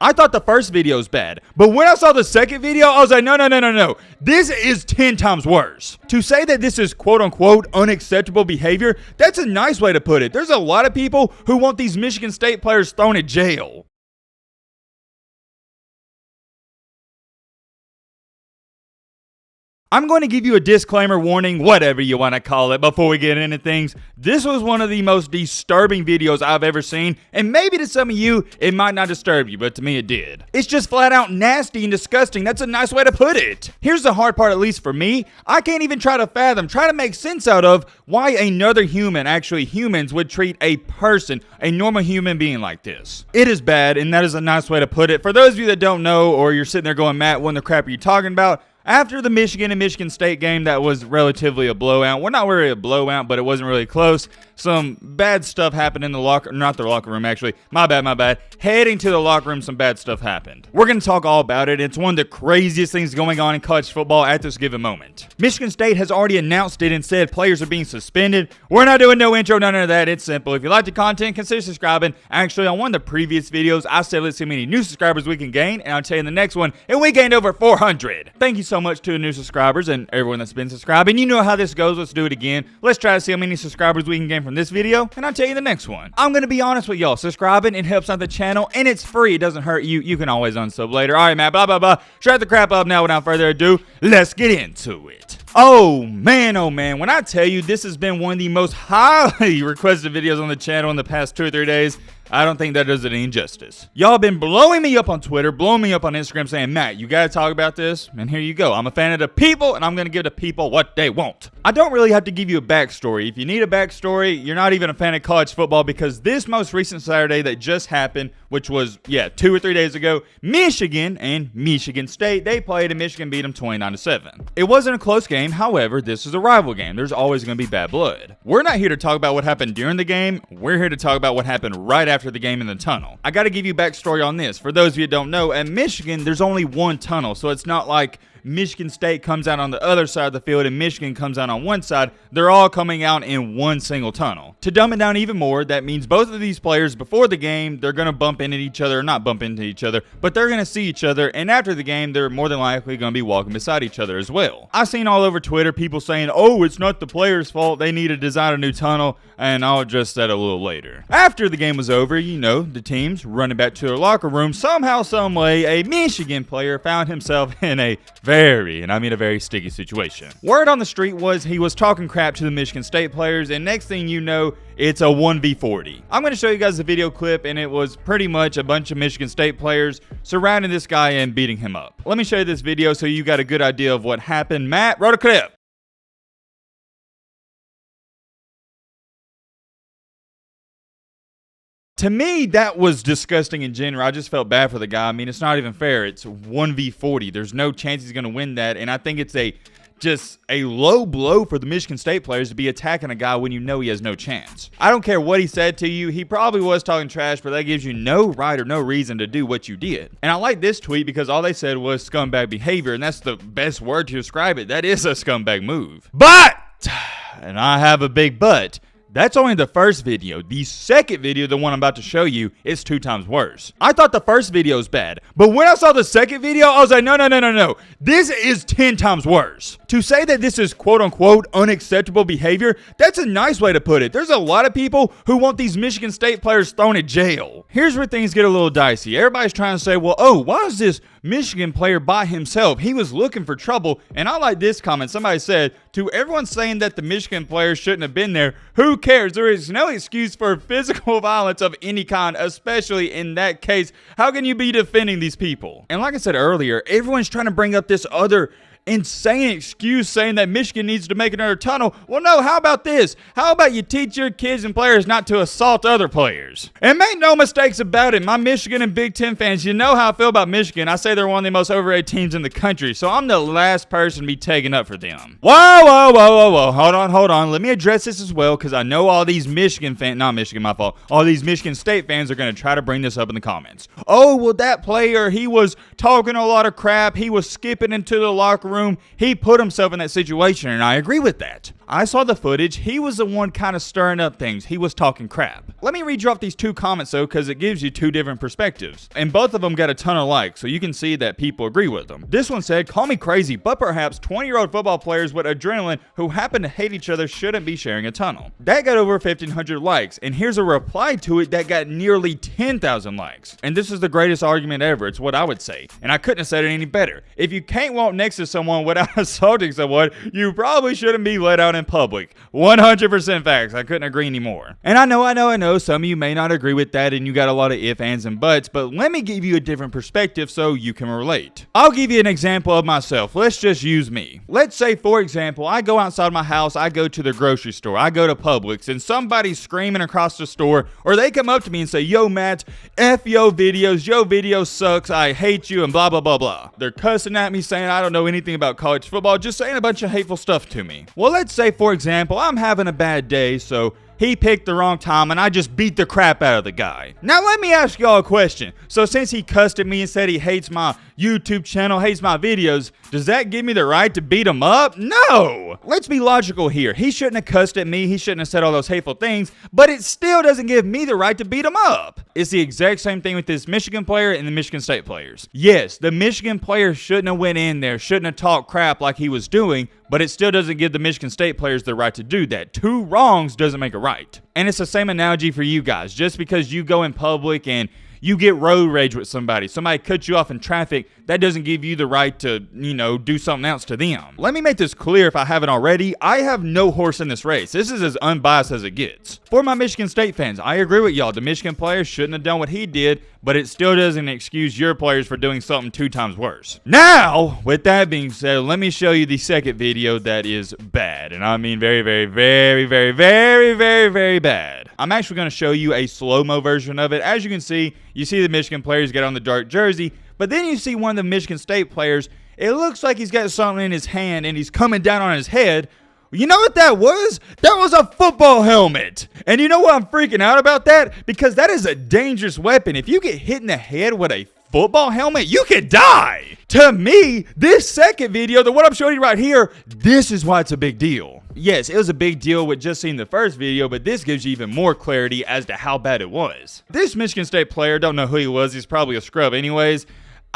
I thought the first video was bad, but when I saw the second video, I was like, no. This is 10 times worse. To say that this is quote unquote unacceptable behavior, that's a nice way to put it. There's a lot of people who want these Michigan State players thrown in jail. I'm going to give you a disclaimer warning, whatever you want to call it, before we get into things. This was one of the most disturbing videos I've ever seen, and maybe to some of you, it might not disturb you, but to me it did. It's just flat out nasty and disgusting. That's a nice way to put it. Here's the hard part, at least for me. I can't even try to make sense out of why another human, actually humans, would treat a person, a normal human being like this. It is bad, and that is a nice way to put it. For those of you that don't know, or you're sitting there going, Matt, what in the crap are you talking about? After the Michigan and Michigan State game that was relatively a blowout, well, not really a blowout, but it wasn't really close, some bad stuff happened in the locker, not the locker room actually, my bad, heading to the locker room, some bad stuff happened. We're going to talk all about it. It's one of the craziest things going on in college football at this given moment. Michigan State has already announced it and said players are being suspended. We're not doing no intro, none of that. It's simple. If you like the content, consider subscribing. Actually, on one of the previous videos, I said let's see how many new subscribers we can gain, and I'll tell you in the next one, and we gained over 400. Thank you so much to the new subscribers and everyone that's been subscribing. You know how this goes. Let's do it again. Let's try to see how many subscribers we can gain from this video, and I'll tell you the next one. I'm going to be honest with y'all. Subscribing, it helps out the channel, and it's free. It doesn't hurt you. You can always unsub later. All right, man, blah. Shut the crap up now. Without further ado, let's get into it. Oh man, when I tell you this has been one of the most highly requested videos on the channel in the past 2 or 3 days, I don't think that does it any justice. Y'all have been blowing me up on Twitter, blowing me up on Instagram saying, Matt, you gotta talk about this, and here you go. I'm a fan of the people, and I'm gonna give the people what they want. I don't really have to give you a backstory. If you need a backstory, you're not even a fan of college football, because this most recent Saturday that just happened, which was, 2 or 3 days ago, Michigan and Michigan State, they played and Michigan beat them 29-7. It wasn't a close game, however, this is a rival game. There's always gonna be bad blood. We're not here to talk about what happened during the game, we're here to talk about what happened right after the game in the tunnel. I gotta give you backstory on this. For those of you who don't know, at Michigan, there's only one tunnel, so it's not like Michigan State comes out on the other side of the field and Michigan comes out on one side. They're all coming out in one single tunnel. To dumb it down even more, that means both of these players before the game, they're going to bump into each other, or not bump into each other, but they're going to see each other, and after the game, they're more than likely going to be walking beside each other as well. I've seen all over Twitter people saying, oh, it's not the players' fault, they need to design a new tunnel, and I'll address that a little later. After the game was over, the teams running back to their locker room, somehow, some way, a Michigan player found himself in a very sticky situation. Word on the street was he was talking crap to the Michigan State players, and next thing you know, it's a 1v40. I'm going to show you guys the video clip, and it was pretty much a bunch of Michigan State players surrounding this guy and beating him up. Let me show you this video so you got a good idea of what happened. Matt, roll a clip. To me, that was disgusting in general. I just felt bad for the guy. I mean, it's not even fair. It's 1v40. There's no chance he's going to win that. And I think it's just a low blow for the Michigan State players to be attacking a guy when you know he has no chance. I don't care what he said to you. He probably was talking trash, but that gives you no right or no reason to do what you did. And I like this tweet because all they said was scumbag behavior, and that's the best word to describe it. That is a scumbag move. But, and I have a big but, that's only the first video. The second video, the one I'm about to show you, is 2 times worse. I thought the first video was bad, but when I saw the second video, I was like, no. This is 10 times worse. To say that this is quote-unquote unacceptable behavior, that's a nice way to put it. There's a lot of people who want these Michigan State players thrown in jail. Here's where things get a little dicey. Everybody's trying to say, well, oh, why is this Michigan player by himself? He was looking for trouble. And I like this comment. Somebody said, to everyone saying that the Michigan player shouldn't have been there, who cares? There is no excuse for physical violence of any kind, especially in that case. How can you be defending these people? And like I said earlier, everyone's trying to bring up this other insane excuse saying that Michigan needs to make another tunnel. Well, no, how about this? How about you teach your kids and players not to assault other players? And make no mistakes about it, my Michigan and Big Ten fans, you know how I feel about Michigan. I say they're one of the most overrated teams in the country, so I'm the last person to be taking up for them. Whoa. Hold on. Let me address this as well, because I know all these Michigan fans, not Michigan, my fault, all these Michigan State fans are going to try to bring this up in the comments. Oh, well, that player, he was talking a lot of crap. He was skipping into the locker room. He put himself in that situation, and I agree with that. I saw the footage. He was the one kind of stirring up things. He was talking crap. Let me read you off these 2 comments though, because it gives you 2 different perspectives. And both of them got a ton of likes, so you can see that people agree with them. This one said, call me crazy, but perhaps 20-year-old football players with adrenaline who happen to hate each other shouldn't be sharing a tunnel. That got over 1,500 likes, and here's a reply to it that got nearly 10,000 likes. And this is the greatest argument ever. It's what I would say. And I couldn't have said it any better. If you can't walk next to someone without assaulting someone, you probably shouldn't be let out in public. 100% facts. I couldn't agree anymore. And I know some of you may not agree with that and you got a lot of ifs, ands, and buts, but let me give you a different perspective so you can relate. I'll give you an example of myself. Let's just use me. Let's say, for example, I go outside my house, I go to the grocery store, I go to Publix, and somebody's screaming across the store, or they come up to me and say, yo, Matt, F yo video sucks, I hate you, and blah, blah, blah, blah. They're cussing at me saying I don't know anything about college football, just saying a bunch of hateful stuff to me. Well, let's say, for example, I'm having a bad day, so he picked the wrong time and I just beat the crap out of the guy. Now let me ask y'all a question. So since he cussed at me and said he hates my YouTube channel, hates my videos, does that give me the right to beat him up? No! Let's be logical here. He shouldn't have cussed at me, he shouldn't have said all those hateful things, but it still doesn't give me the right to beat him up. It's the exact same thing with this Michigan player and the Michigan State players. Yes, the Michigan player shouldn't have went in there, shouldn't have talked crap like he was doing, but it still doesn't give the Michigan State players the right to do that. 2 wrongs doesn't make a right. And it's the same analogy for you guys. Just because you go in public and you get road rage with somebody cuts you off in traffic, that doesn't give you the right to, do something else to them. Let me make this clear if I haven't already. I have no horse in this race. This is as unbiased as it gets. For my Michigan State fans, I agree with y'all. The Michigan players shouldn't have done what he did, but it still doesn't excuse your players for doing something 2 times worse. Now, with that being said, let me show you the second video that is bad. And I mean very, very, very, very, very, very, very bad. I'm actually going to show you a slow-mo version of it. As you can see, you see the Michigan players get on the dark jersey, but then you see one of the Michigan State players. It looks like he's got something in his hand and he's coming down on his head. You know what that was? That was a football helmet. And you know what I'm freaking out about that? Because that is a dangerous weapon. If you get hit in the head with a football helmet, you could die. To me, this second video, the one I'm showing you right here, this is why it's a big deal. Yes, it was a big deal with just seeing the first video, but this gives you even more clarity as to how bad it was. This Michigan State player, don't know who he was, he's probably a scrub anyways.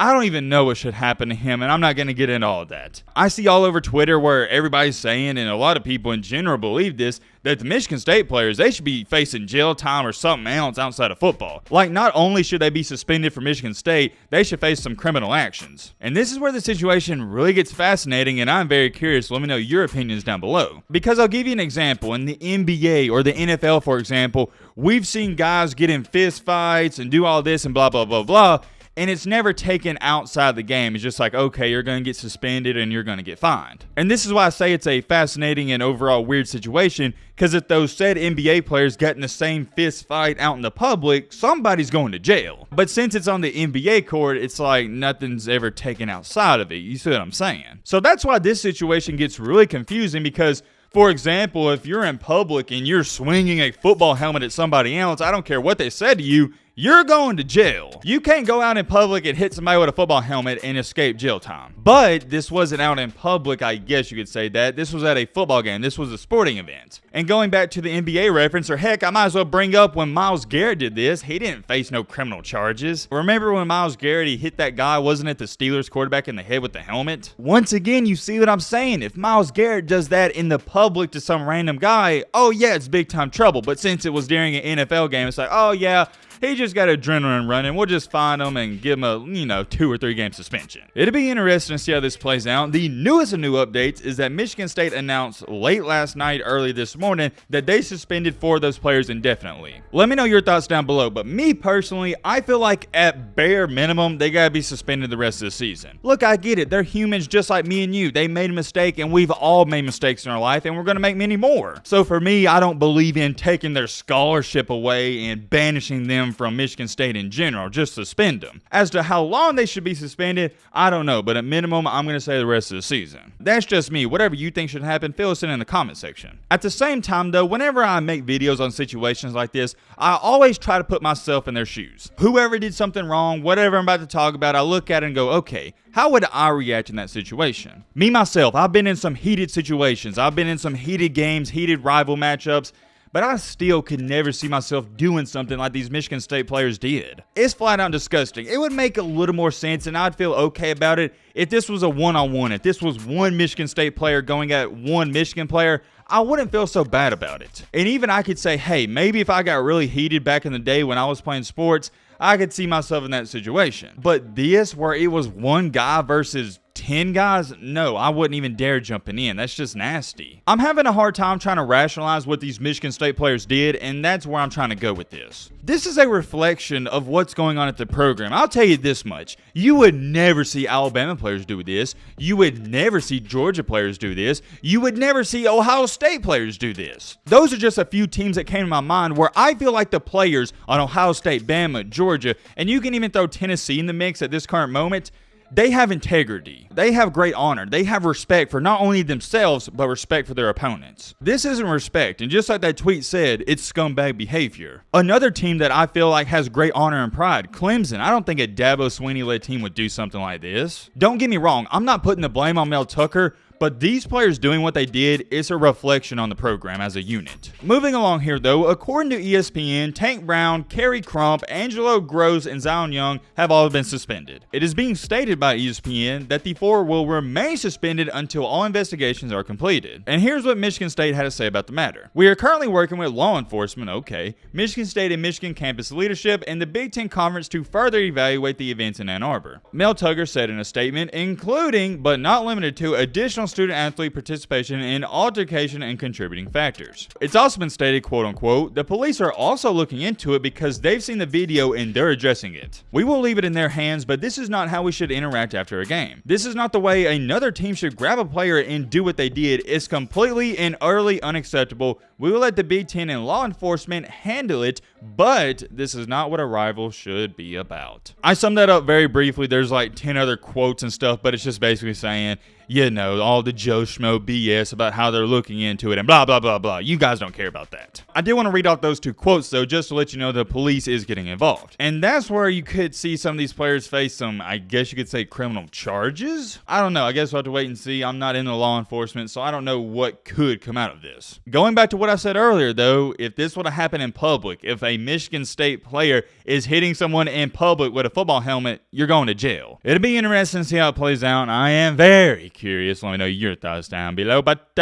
I don't even know what should happen to him, and I'm not going to get into all of that. I see all over Twitter where everybody's saying, and a lot of people in general believe this, that the Michigan State players, they should be facing jail time or something else outside of football. Like, not only should they be suspended from Michigan State, they should face some criminal actions. And this is where the situation really gets fascinating, and I'm very curious. Let me know your opinions down below. Because I'll give you an example. In the NBA or the NFL, for example, we've seen guys get in fist fights and do all this and blah, blah, blah, blah. And it's never taken outside the game. It's just like, okay, you're going to get suspended and you're going to get fined. And this is why I say it's a fascinating and overall weird situation, because if those said NBA players got in the same fist fight out in the public, somebody's going to jail. But since it's on the NBA court, it's like nothing's ever taken outside of it. You see what I'm saying? So that's why this situation gets really confusing, because for example, if you're in public and you're swinging a football helmet at somebody else, I don't care what they said to you, you're going to jail. You can't go out in public and hit somebody with a football helmet and escape jail time. But this wasn't out in public, I guess you could say that. This was at a football game. This was a sporting event. And going back to the NBA reference, or heck, I might as well bring up when Myles Garrett did this. He didn't face no criminal charges. Remember when Myles Garrett, he hit that guy, wasn't it the Steelers quarterback in the head with the helmet? Once again, you see what I'm saying? If Myles Garrett does that in the public to some random guy, oh yeah, it's big time trouble. But since it was during an NFL game, it's like, oh yeah, he just got adrenaline running. We'll just fine him and give him a, 2 or 3 game suspension. It'll be interesting to see how this plays out. The newest of new updates is that Michigan State announced late last night, early this morning, that they suspended 4 of those players indefinitely. Let me know your thoughts down below, but me personally, I feel like at bare minimum, they gotta be suspended the rest of the season. Look, I get it. They're humans just like me and you. They made a mistake, and we've all made mistakes in our life, and we're gonna make many more. So for me, I don't believe in taking their scholarship away and banishing them them from Michigan State in general, just suspend them. As to how long they should be suspended, I don't know, but at minimum, I'm going to say the rest of the season. That's just me. Whatever you think should happen, fill us in the comment section. At the same time though, whenever I make videos on situations like this, I always try to put myself in their shoes. Whoever did something wrong, whatever I'm about to talk about, I look at it and go, okay, how would I react in that situation? Me, myself, I've been in some heated situations. I've been in some heated games, heated rival matchups, but I still could never see myself doing something like these Michigan State players did. It's flat out disgusting. It would make a little more sense and I'd feel okay about it if this was a one-on-one. If this was one Michigan State player going at one Michigan player, I wouldn't feel so bad about it. And even I could say, hey, maybe if I got really heated back in the day when I was playing sports, I could see myself in that situation. But this, where it was one guy versus 10 guys, no, I wouldn't even dare jumping in. That's just nasty. I'm having a hard time trying to rationalize what these Michigan State players did, and that's where I'm trying to go with this. This is a reflection of what's going on at the program. I'll tell you this much. You would never see Alabama players do this. You would never see Georgia players do this. You would never see Ohio State players do this. Those are just a few teams that came to my mind where I feel like the players on Ohio State, Bama, Georgia, and you can even throw Tennessee in the mix at this current moment, they have integrity. They have great honor. They have respect for not only themselves, but respect for their opponents. This isn't respect, and just like that tweet said, it's scumbag behavior. Another team that I feel like has great honor and pride, Clemson. I don't think a Dabo Swinney-led team would do something like this. Don't get me wrong, I'm not putting the blame on Mel Tucker, but these players doing what they did is a reflection on the program as a unit. Moving along here though, according to ESPN, Tank Brown, Kerry Crump, Angelo Gross, and Zion Young have all been suspended. It is being stated by ESPN that the four will remain suspended until all investigations are completed. And here's what Michigan State had to say about the matter. We are currently working with law enforcement, okay, Michigan State and Michigan campus leadership, and the Big Ten Conference to further evaluate the events in Ann Arbor. Mel Tucker said in a statement, including, but not limited to, additional student-athlete participation in altercation and contributing factors. It's also been stated, quote-unquote, the police are also looking into it because they've seen the video and they're addressing it. We will leave it in their hands, but this is not how we should interact after a game. This is not the way another team should grab a player and do what they did. It's completely and utterly unacceptable. We will let the Big Ten and law enforcement handle it, but this is not what a rival should be about. I summed that up very briefly. There's like 10 other quotes and stuff, but it's just basically saying, you know, all the Joe Schmo BS about how they're looking into it and blah, blah, blah, blah. You guys don't care about that. I did want to read off those two quotes, though, just to let you know the police is getting involved. And that's where you could see some of these players face some, I guess you could say, criminal charges? I don't know. I guess we'll have to wait and see. I'm not in the law enforcement, so I don't know what could come out of this. Going back to what I said earlier, though, if this would have happened in public, if a Michigan State player is hitting someone in public with a football helmet, you're going to jail. It'll be interesting to see how it plays out. I am very curious. Let me know your thoughts down below. But